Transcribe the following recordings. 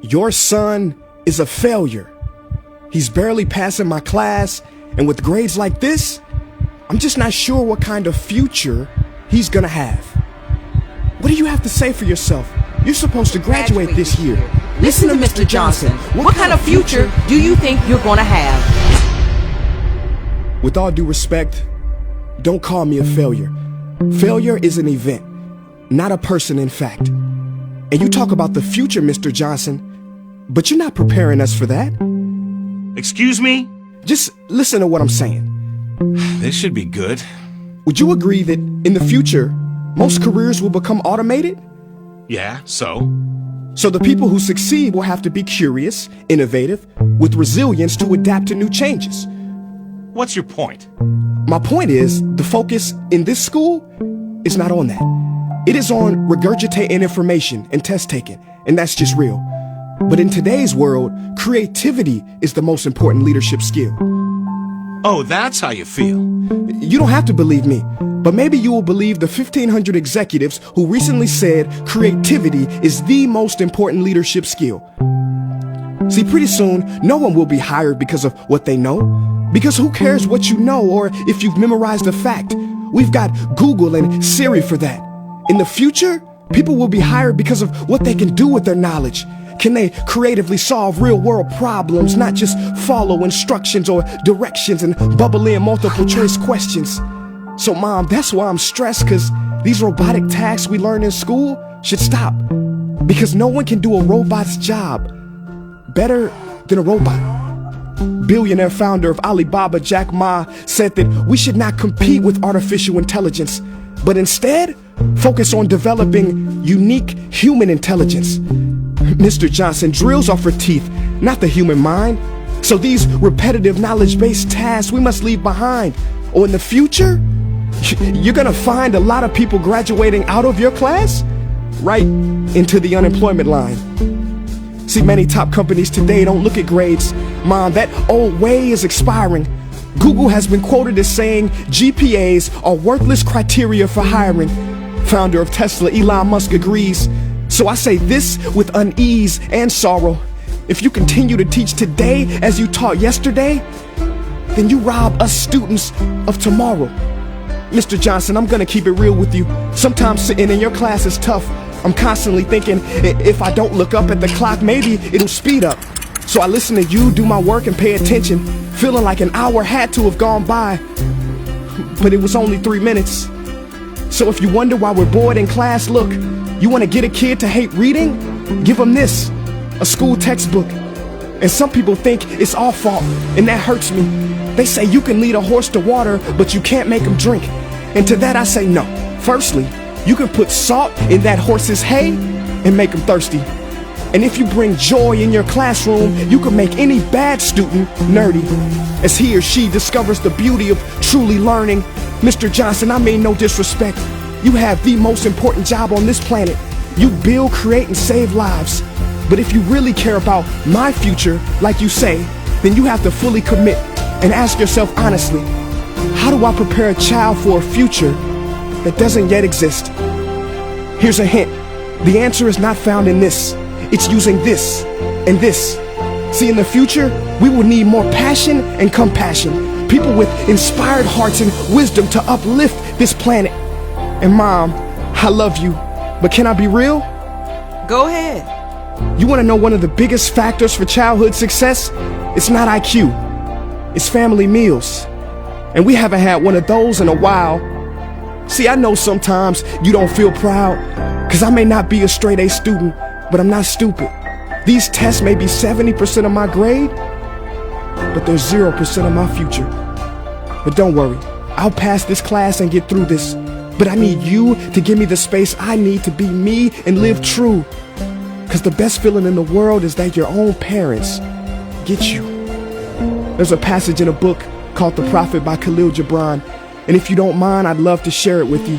Your son is a failure. He's barely passing my class, and with grades like this, I'm just not sure what kind of future he's gonna have. What do you have to say for yourself? You're supposed to graduate this year. Listen to Mr. Johnson. What kind of future do you think you're gonna have? With all due respect, don't call me a failure. Failure is an event, not a person, in fact. And you talk about the future, Mr. Johnson, but you're not preparing us for that. Excuse me? Just listen to what I'm saying. This should be good. Would you agree that in the future, most careers will become automated? Yeah, so? So the people who succeed will have to be curious, innovative, with resilience to adapt to new changes. What's your point? My point is, the focus in this school is not on that. It is on regurgitating information and test taking, and that's just real. But in today's world, creativity is the most important leadership skill. Oh, that's how you feel. You don't have to believe me, but maybe you will believe the 1,500 executives who recently said creativity is the most important leadership skill. See, pretty soon, no one will be hired because of what they know. Because who cares what you know or if you've memorized a fact? We've got Google and Siri for that. In the future, people will be hired because of what they can do with their knowledge. Can they creatively solve real-world problems, not just follow instructions or directions and bubble in multiple choice questions? So, Mom, that's why I'm stressed, because these robotic tasks we learn in school should stop. Because no one can do a robot's job better than a robot. Billionaire founder of Alibaba, Jack Ma, said that we should not compete with artificial intelligence, but instead focus on developing unique human intelligence. Mr. Johnson, drills are for teeth, not the human mind. So these repetitive knowledge-based tasks we must leave behind. Or in the future, you're gonna find a lot of people graduating out of your class right into the unemployment line. See, many top companies today don't look at grades. Mom, that old way is expiring. Google has been quoted as saying GPAs are worthless criteria for hiring. Founder of Tesla, Elon Musk, agrees. So I say this with unease and sorrow. If you continue to teach today as you taught yesterday, then you rob us students of tomorrow. Mr. Johnson, I'm gonna keep it real with you. Sometimes sitting in your class is tough. I'm constantly thinking, if I don't look up at the clock, maybe it'll speed up. So I listen to you do my work and pay attention, feeling like an hour had to have gone by. But it was only 3 minutes. So if you wonder why we're bored in class, look, you want to get a kid to hate reading? Give them this, a school textbook. And some people think it's our fault, and that hurts me. They say you can lead a horse to water, but you can't make him drink. And to that I say no. Firstly, you can put salt in that horse's hay and make him thirsty. And if you bring joy in your classroom, you can make any bad student nerdy. As he or she discovers the beauty of truly learning. Mr. Johnson, I mean no disrespect. You have the most important job on this planet. You build, create, and save lives. But if you really care about my future, like you say, then you have to fully commit and ask yourself honestly, how do I prepare a child for a future that doesn't yet exist? Here's a hint. The answer is not found in this. It's using this and this. See, in the future, we will need more passion and compassion. People with inspired hearts and wisdom to uplift this planet. And Mom, I love you, but can I be real? Go ahead. You want to know one of the biggest factors for childhood success? It's not IQ. It's family meals. And we haven't had one of those in a while. See, I know sometimes you don't feel proud, because I may not be a straight A student, but I'm not stupid. These tests may be 70% of my grade, but they're 0% of my future. But don't worry, I'll pass this class and get through this. But I need you to give me the space I need to be me and live true. Because the best feeling in the world is that your own parents get you. There's a passage in a book called The Prophet by Khalil Gibran. And if you don't mind, I'd love to share it with you.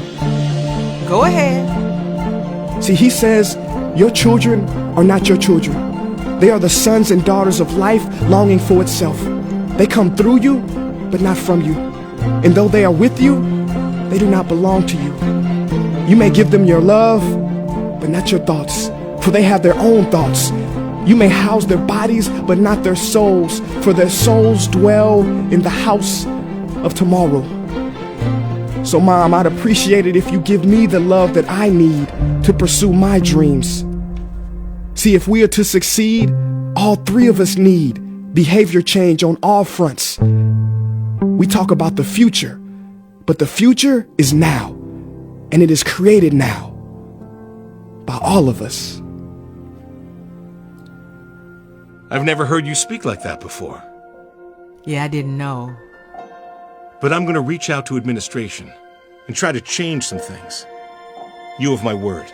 Go ahead. See, he says, your children are not your children. They are the sons and daughters of life longing for itself. They come through you, but not from you. And though they are with you, they do not belong to you. You may give them your love, but not your thoughts, for they have their own thoughts. You may house their bodies, but not their souls, for their souls dwell in the house of tomorrow. So, Mom, I'd appreciate it if you give me the love that I need to pursue my dreams. See, if we are to succeed, all three of us need behavior change on all fronts. We talk about the future, but the future is now, and it is created now by all of us. I've never heard you speak like that before. Yeah, I didn't know. But I'm going to reach out to administration and try to change some things. You have my word.